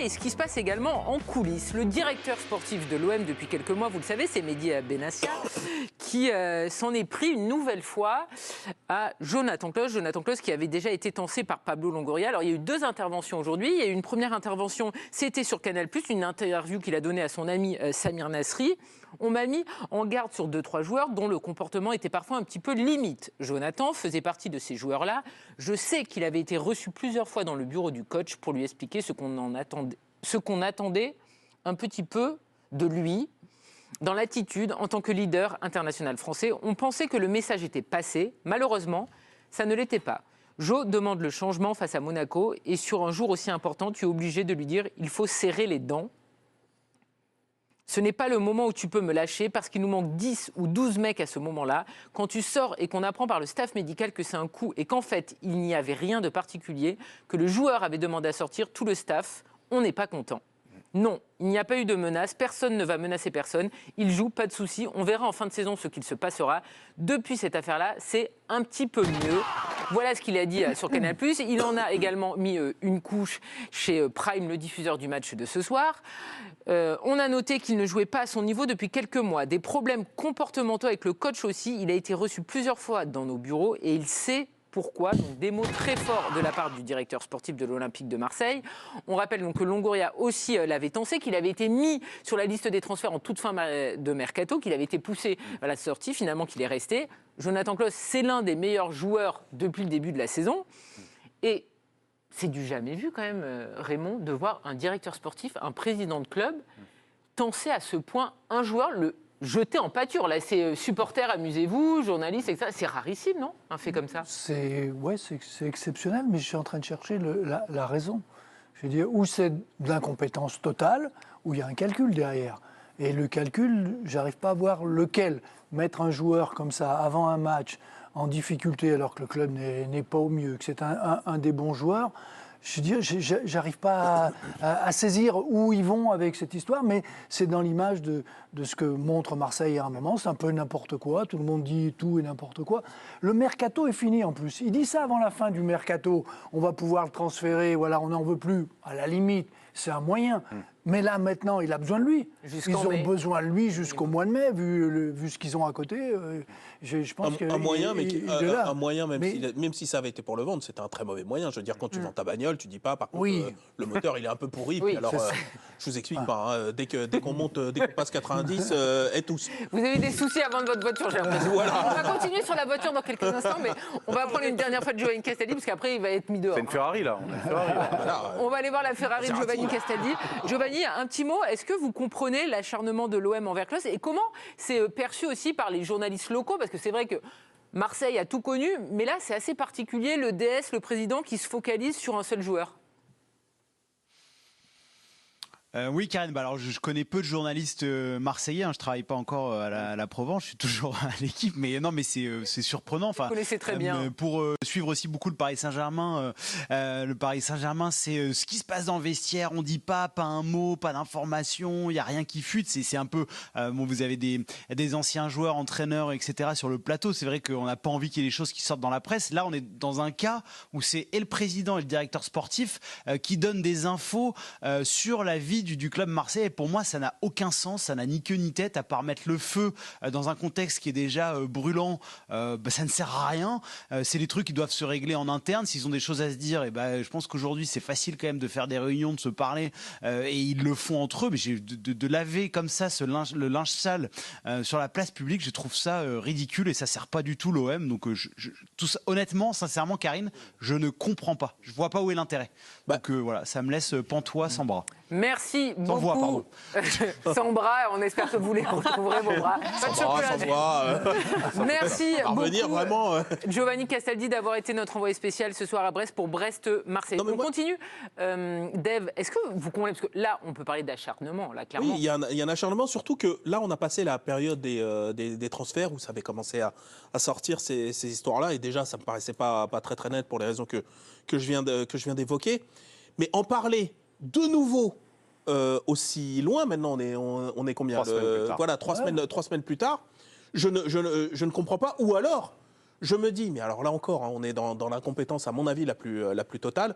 Et ce qui se passe également en coulisses. Le directeur sportif de l'OM depuis quelques mois, vous le savez, c'est Mehdi Benassia, qui s'en est pris une nouvelle fois à Jonathan Klaus. Jonathan Klaus qui avait déjà été tensé par Pablo Longoria. Alors il y a eu 2 interventions aujourd'hui. Il y a eu une première intervention, c'était sur Canal+, une interview qu'il a donnée à son ami Samir Nasri. On m'a mis en garde sur 2-3 joueurs dont le comportement était parfois un petit peu limite. Jonathan faisait partie de ces joueurs-là. Je sais qu'il avait été reçu plusieurs fois dans le bureau du coach pour lui expliquer ce qu'on attendait un petit peu de lui dans l'attitude en tant que leader international français. On pensait que le message était passé. Malheureusement, ça ne l'était pas. Jo demande le changement face à Monaco et sur un jour aussi important, tu es obligé de lui dire « il faut serrer les dents ». Ce n'est pas le moment où tu peux me lâcher parce qu'il nous manque 10 ou 12 mecs à ce moment-là. Quand tu sors et qu'on apprend par le staff médical que c'est un coup et qu'en fait, il n'y avait rien de particulier, que le joueur avait demandé à sortir, tout le staff, on n'est pas content. Non, il n'y a pas eu de menace, personne ne va menacer personne. Il joue, pas de souci. On verra en fin de saison ce qu'il se passera. Depuis cette affaire-là, c'est un petit peu mieux. Voilà ce qu'il a dit sur Canal+. Il en a également mis une couche chez Prime, le diffuseur du match de ce soir. On a noté qu'il ne jouait pas à son niveau depuis quelques mois. Des problèmes comportementaux avec le coach aussi. Il a été reçu plusieurs fois dans nos bureaux et il sait pourquoi. Donc des mots très forts de la part du directeur sportif de l'Olympique de Marseille. On rappelle donc que Longoria aussi l'avait tensé, qu'il avait été mis sur la liste des transferts en toute fin de mercato, qu'il avait été poussé à la sortie, finalement qu'il est resté. Jonathan Klaus, c'est l'un des meilleurs joueurs depuis le début de la saison. Et c'est du jamais vu quand même, Raymond, de voir un directeur sportif, un président de club, tenser à ce point un joueur, le jeter en pâture. Là, c'est supporters, amusez-vous, journalistes, etc. C'est rarissime, non? Un fait comme ça. C'est exceptionnel, mais je suis en train de chercher la raison. Je veux dire, où c'est de l'incompétence totale, où il y a un calcul derrière. Et le calcul, j'arrive pas à voir lequel. Mettre un joueur comme ça avant un match en difficulté alors que le club n'est pas au mieux, que c'est un des bons joueurs. Je veux dire, j'arrive pas à saisir où ils vont avec cette histoire, mais c'est dans l'image de ce que montre Marseille à un moment. C'est un peu n'importe quoi, tout le monde dit tout et n'importe quoi. Le mercato est fini en plus. Il dit ça avant la fin du mercato. On va pouvoir le transférer, voilà, on n'en veut plus. À la limite, c'est un moyen. Mais là, maintenant, il a besoin de lui. Ils ont besoin de lui jusqu'au mois de mai, vu ce qu'ils ont à côté. Je pense un moyen, même si ça avait été pour le vendre, c'était un très mauvais moyen. Je veux dire, quand tu vends ta bagnole, tu dis pas, par contre, le moteur, il est un peu pourri. Oui, alors, je vous explique pas. Hein, dès qu'on passe 90, et tous. Vous avez des soucis avant de votre voiture, j'ai l'impression. Voilà. On va continuer sur la voiture dans quelques instants, mais on va prendre une dernière fois de Giovanni Castaldi, parce qu'après, il va être mis dehors. C'est une Ferrari, là. On va aller voir la Ferrari de Giovanni Castaldi. Giovanni, un petit mot. Est-ce que vous comprenez l'acharnement de l'OM envers Klaus et comment c'est perçu aussi par les journalistes locaux? Parce que c'est vrai que Marseille a tout connu, mais là, c'est assez particulier, le DS, le président, qui se focalise sur un seul joueur. Oui, Karine, alors je connais peu de journalistes marseillais, je travaille pas encore à la Provence, je suis toujours à l'équipe, mais non, mais c'est surprenant. Vous connaissez très bien. Pour suivre aussi beaucoup le Paris Saint-Germain, c'est ce qui se passe dans le vestiaire, on dit pas un mot, pas d'information, il y a rien qui fuite, c'est un peu, vous avez des anciens joueurs, entraîneurs, etc. sur le plateau, c'est vrai qu'on n'a pas envie qu'il y ait des choses qui sortent dans la presse. Là, on est dans un cas où c'est et le président et le directeur sportif qui donnent des infos sur la vie du club marseillais. Et pour moi, ça n'a aucun sens, ça n'a ni queue ni tête, à part mettre le feu dans un contexte qui est déjà brûlant. Ça ne sert à rien. C'est des trucs qui doivent se régler en interne. S'ils ont des choses à se dire, je pense qu'aujourd'hui, c'est facile quand même de faire des réunions, de se parler, et ils le font entre eux. Mais de laver comme ça le linge sale sur la place publique, je trouve ça ridicule et ça sert pas du tout l'OM. Donc, tout ça, honnêtement, sincèrement, Karine, je ne comprends pas. Je vois pas où est l'intérêt. Donc voilà, ça me laisse pantois sans bras. Merci beaucoup. Sans voix, pardon. Sans bras, on espère que vous les retrouverez, vos bras. Pas de chocolat. Merci beaucoup, vraiment, Giovanni Castaldi, d'avoir été notre envoyé spécial ce soir à Brest pour Brest-Marseille. On continue. Dave, est-ce que vous comprenez, parce que là, on peut parler d'acharnement, là, clairement. Oui, il y a un acharnement, surtout que là, on a passé la période des transferts où ça avait commencé à sortir ces histoires-là, et déjà, ça me paraissait pas très très net pour les raisons que je viens d'évoquer. Mais en parler de nouveau aussi loin, maintenant on est combien? 3 semaines plus tard. Voilà, 3 semaines plus tard, je ne comprends pas. Ou alors, je me dis, mais alors là encore, on est dans l'incompétence, à mon avis, la plus totale.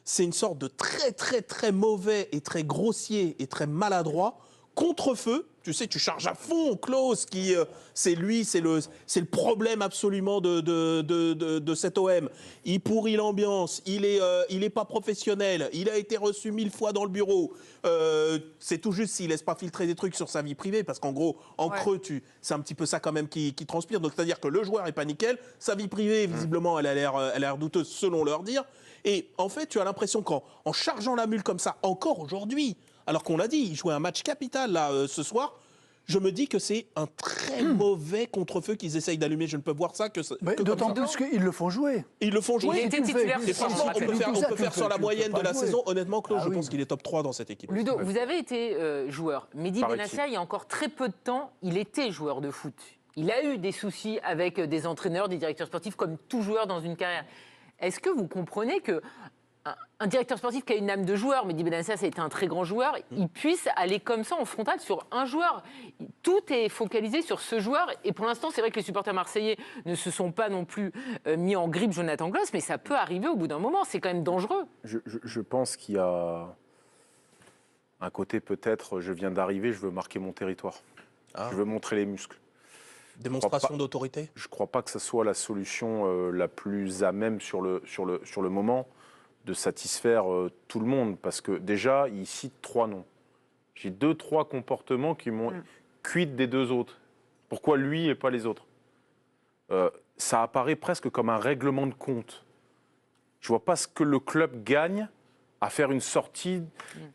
c'est une sorte de très, très, très mauvais et très grossier et très maladroit contre-feu. Tu sais, tu charges à fond Klose, qui c'est lui, c'est le problème absolument de cet OM. Il pourrit l'ambiance, il est pas professionnel, il a été reçu 1000 fois dans le bureau. C'est tout juste s'il laisse pas filtrer des trucs sur sa vie privée, parce qu'en gros, en creux, c'est un petit peu ça quand même qui transpire. Donc c'est-à-dire que le joueur est pas nickel, sa vie privée, visiblement, elle a l'air douteuse selon leur dire. Et en fait, tu as l'impression qu'en chargeant la mule comme ça, encore aujourd'hui, alors qu'on l'a dit, il jouait un match capital là ce soir. Je me dis que c'est un très mauvais contre-feu qu'ils essayent d'allumer. Je ne peux voir ça que d'autant plus qu'ils le font jouer. Ils le font jouer. Il était titulaire. Et franchement, on peut faire sur la moyenne de la saison. Honnêtement, Claude, je pense qu'il est top 3 dans cette équipe. Ludo, vous avez été joueur. Mehdi Benassia, il y a encore très peu de temps, il était joueur de foot. Il a eu des soucis avec des entraîneurs, des directeurs sportifs, comme tout joueur dans une carrière. Est-ce que vous comprenez que un directeur sportif qui a une âme de joueur, Mehdi Benassia, ça a été un très grand joueur, il puisse aller comme ça en frontal sur un joueur. Tout est focalisé sur ce joueur. Et pour l'instant, c'est vrai que les supporters marseillais ne se sont pas non plus mis en grippe Jonathan Klaus, mais ça peut arriver au bout d'un moment. C'est quand même dangereux. Je pense qu'il y a un côté peut-être, je viens d'arriver, je veux marquer mon territoire. Je veux montrer les muscles. Démonstration d'autorité. Je ne crois pas que ce soit la solution la plus à même sur le moment de satisfaire tout le monde. Parce que déjà, il cite 3 noms. J'ai 2-3 comportements qui m'ont cuit des 2 autres. Pourquoi lui et pas les autres? Ça apparaît presque comme un règlement de compte. Je ne vois pas ce que le club gagne à faire une sortie.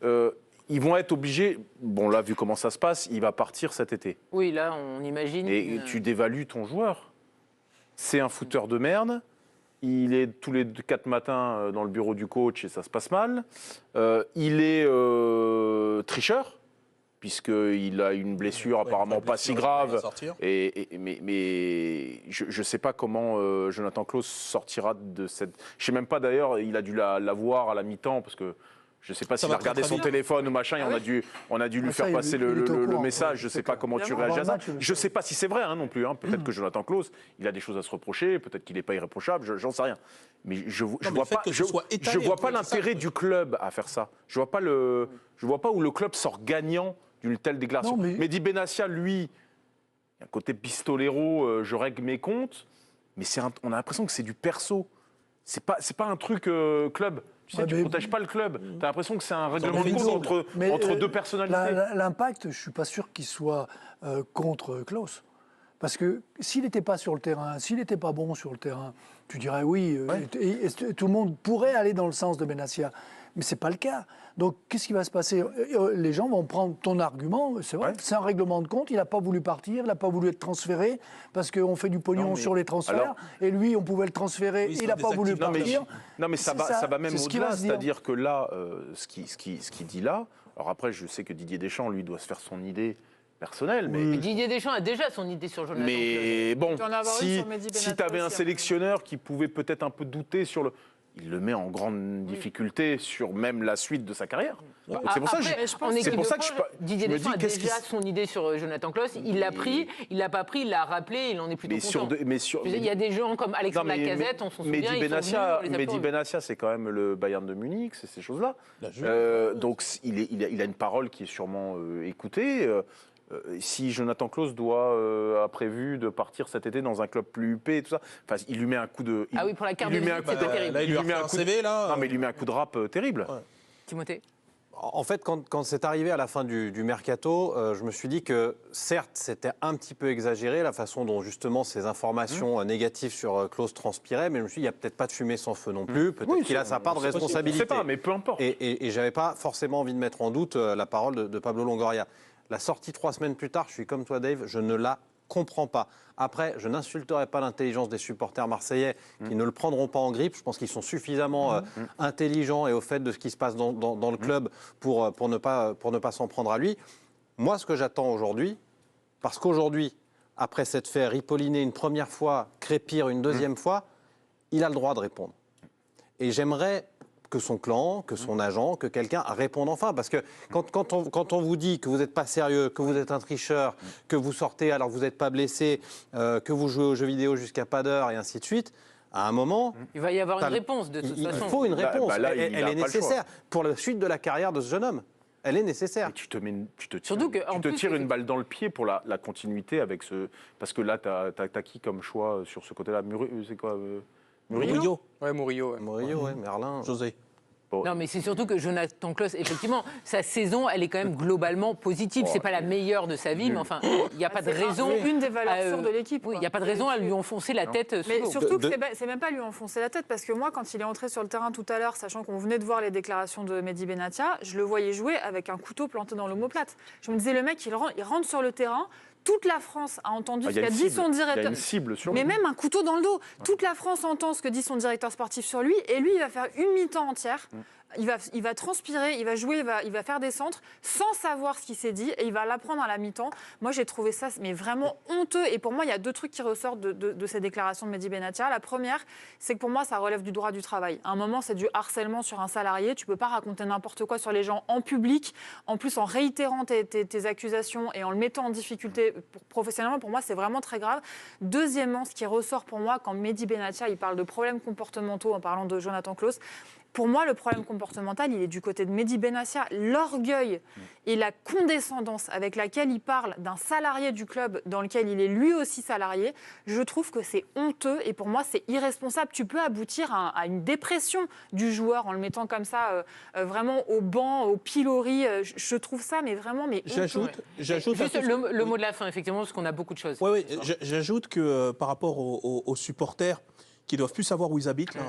Ils vont être obligés, bon là, vu comment ça se passe, il va partir cet été. Oui, là, on imagine. Et tu dévalues ton joueur. C'est un fouteur de merde. Il est tous les 4 matins dans le bureau du coach et ça se passe mal. Il est tricheur, puisqu'il a une blessure apparemment pas si grave. Mais je ne sais pas comment Jonathan Klaus sortira de cette... Je ne sais même pas d'ailleurs, il a dû la voir à la mi-temps, parce que je ne sais pas s'il a regardé son téléphone ou machin, et on a dû lui faire passer le message. Je ne sais pas comment tu réagis à ça. Je ne sais pas si c'est vrai non plus. Peut-être que Jonathan Klaus, il a des choses à se reprocher, peut-être qu'il n'est pas irréprochable, j'en sais rien. Mais je ne vois pas l'intérêt du club à faire ça. Je ne vois pas où le club sort gagnant d'une telle déclaration. Mehdi Benassia, lui, il y a un côté pistolero, je règle mes comptes, mais on a l'impression que c'est du perso. C'est pas un truc club. Tu sais, tu ne protèges pas le club. Tu as l'impression que c'est un règlement de compte entre 2 personnalités. L'impact, je ne suis pas sûr qu'il soit contre Klaus. Parce que s'il n'était pas sur le terrain, s'il n'était pas bon sur le terrain, tu dirais oui, et tout le monde pourrait aller dans le sens de Benassia. Mais ce n'est pas le cas. Donc, qu'est-ce qui va se passer? Les gens vont prendre ton argument, c'est vrai, c'est un règlement de compte, il n'a pas voulu partir, il n'a pas voulu être transféré, parce qu'on fait du pognon sur les transferts, et lui, on pouvait le transférer, il n'a pas voulu partir. Non, mais ça va même au-delà, c'est-à-dire que là, ce qu'il dit là, alors après, je sais que Didier Deschamps, lui, doit se faire son idée personnelle. Mais Didier Deschamps a déjà son idée sur Jonathan Klaus. Mais bon, si tu avais un sélectionneur qui pouvait peut-être un peu douter sur le... Il le met en grande difficulté sur même la suite de sa carrière. C'est pour ça que Didier Deschamps a déjà son idée sur Jonathan Klaus. Il l'a pris, il l'a pas pris, il l'a rappelé, il en est plutôt content. Il y a des gens comme Alexandre Lacazette, on s'en souvient. Mehdi Benassia, c'est quand même le Bayern de Munich, c'est ces choses-là. Donc il a une parole qui est sûrement écoutée. Si Jonathan Klaus a prévu de partir cet été dans un club plus huppé et tout ça, enfin, il lui met un coup de... pour la carte de visite, c'est terrible. Là, il lui met un CV, là. Non, mais il lui met un coup de rap terrible. Timothée? En fait, quand c'est arrivé à la fin du mercato, je me suis dit que, certes, c'était un petit peu exagéré, la façon dont, justement, ces informations négatives sur Klaus transpiraient, mais je me suis dit, il n'y a peut-être pas de fumée sans feu non plus. Peut-être qu'il a sa part de responsabilité. Je ne sais pas, mais peu importe. Et je n'avais pas forcément envie de mettre en doute la parole de Pablo Longoria. La sortie 3 semaines plus tard, je suis comme toi, Dave, je ne la comprends pas. Après, je n'insulterai pas l'intelligence des supporters marseillais qui ne le prendront pas en grippe. Je pense qu'ils sont suffisamment intelligents et au fait de ce qui se passe dans le club pour ne pas s'en prendre à lui. Moi, ce que j'attends aujourd'hui, parce qu'aujourd'hui, après s'être fait ripolliner une première fois, crépir une deuxième fois, il a le droit de répondre. Et j'aimerais que son clan, que son agent, que quelqu'un réponde enfin. Parce que quand on vous dit que vous n'êtes pas sérieux, que vous êtes un tricheur, que vous sortez alors que vous n'êtes pas blessé, que vous jouez aux jeux vidéo jusqu'à pas d'heure et ainsi de suite, À un moment, Il va y avoir une réponse de toute il façon. faut une réponse. là, il elle a est pas le choix. nécessaire pour la suite de la carrière de ce jeune homme. Elle est nécessaire. Et tu te Surtout que, en plus, tires une balle dans le pied pour la continuité avec ce. Parce que là, t'as qui comme choix sur ce côté-là? C'est quoi Murillo. Ouais, Murillo. Ouais. Murillo, ouais, Merlin. José. Non, mais c'est surtout que Jonathan Klaus, effectivement, sa saison, elle est quand même globalement positive. C'est pas la meilleure de sa vie, mais enfin, il n'y a pas de raison. C'est une des valeurs sûres de l'équipe. Oui, il quoi. n'y a pas de raison à lui enfoncer la tête sous Mais l'eau. surtout que c'est même pas lui enfoncer la tête, parce que moi, quand il est entré sur le terrain tout à l'heure, sachant qu'on venait de voir les déclarations de Mehdi Benatia, je le voyais jouer avec un couteau planté dans l'omoplate. Je me disais, le mec, il rentre sur le terrain. Toute la France a entendu ce qu'a dit son Il y a directeur. une cible sur Mais lui. même un couteau dans le dos. Toute la France entend ce que dit son directeur sportif sur lui, et lui, il va faire une mi-temps entière. Il va transpirer, il va jouer, il va faire des centres sans savoir ce qu'il s'est dit, et il va l'apprendre à la mi-temps. Moi, j'ai trouvé ça mais vraiment honteux. Et pour moi, il y a deux trucs qui ressortent de ces déclarations de Mehdi Benatia. La première, c'est que pour moi, ça relève du droit du travail. À un moment, c'est du harcèlement sur un salarié. Tu peux pas raconter n'importe quoi sur les gens en public, en plus en réitérant tes accusations et en le mettant en difficulté professionnellement. Pour moi, c'est vraiment très grave. Deuxièmement, ce qui ressort pour moi, quand Mehdi Benatia il parle de problèmes comportementaux en parlant de Jonathan Klaus, pour moi, le problème comportemental, il est du côté de Mehdi Benatia. L'orgueil et la condescendance avec laquelle il parle d'un salarié du club dans lequel il est lui aussi salarié, je trouve que c'est honteux et pour moi, c'est irresponsable. Tu peux aboutir à une dépression du joueur en le mettant comme ça, vraiment au banc, au pilori. Je trouve ça, mais vraiment, mais honteux. J'ajoute Juste le mot de la fin, effectivement, parce qu'on a beaucoup de choses. Oui, j'ajoute que par rapport aux supporters qui doivent plus savoir où ils habitent là,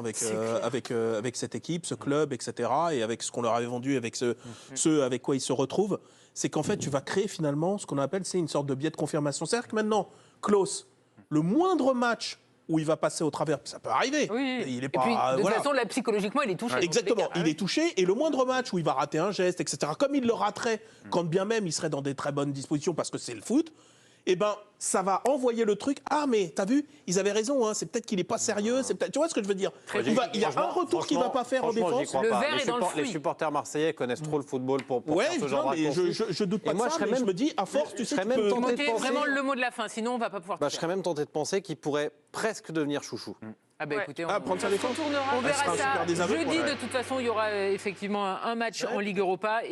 avec cette équipe, ce club, etc. et avec ce qu'on leur avait vendu, avec ceux avec quoi ils se retrouvent, c'est qu'en fait, tu vas créer finalement ce qu'on appelle une sorte de biais de confirmation. C'est-à-dire que maintenant, Klaus, le moindre match où il va passer au travers, ça peut arriver. Oui. Il est Et pas, puis, de toute voilà. façon, là, psychologiquement, il est touché. Exactement, il est touché et le moindre match où il va rater un geste, etc., comme il le raterait quand bien même il serait dans des très bonnes dispositions parce que c'est le foot, eh ben, ça va envoyer le truc. Ah, mais t'as vu, ils avaient raison, hein, c'est peut-être qu'il n'est pas sérieux, tu vois ce que je veux dire? Il y a un retour qu'il ne va pas faire en défense. Le verre est dans le fruit. Les supporters marseillais connaissent trop le football pour Ouais, faire ce genre non, de mais raccourcis. je doute pas Et moi, de ça, mais je me dis, à force, tu sais, tu peux... Notez vraiment le mot de la fin, sinon on ne va pas pouvoir Je serais même tenté de penser qu'il pourrait presque devenir chouchou. Ah bah écoutez, prendre sa défense. on verra sera un ça. super désaveu, Jeudi, quoi. de toute façon, il y aura effectivement un match en Ligue Europa.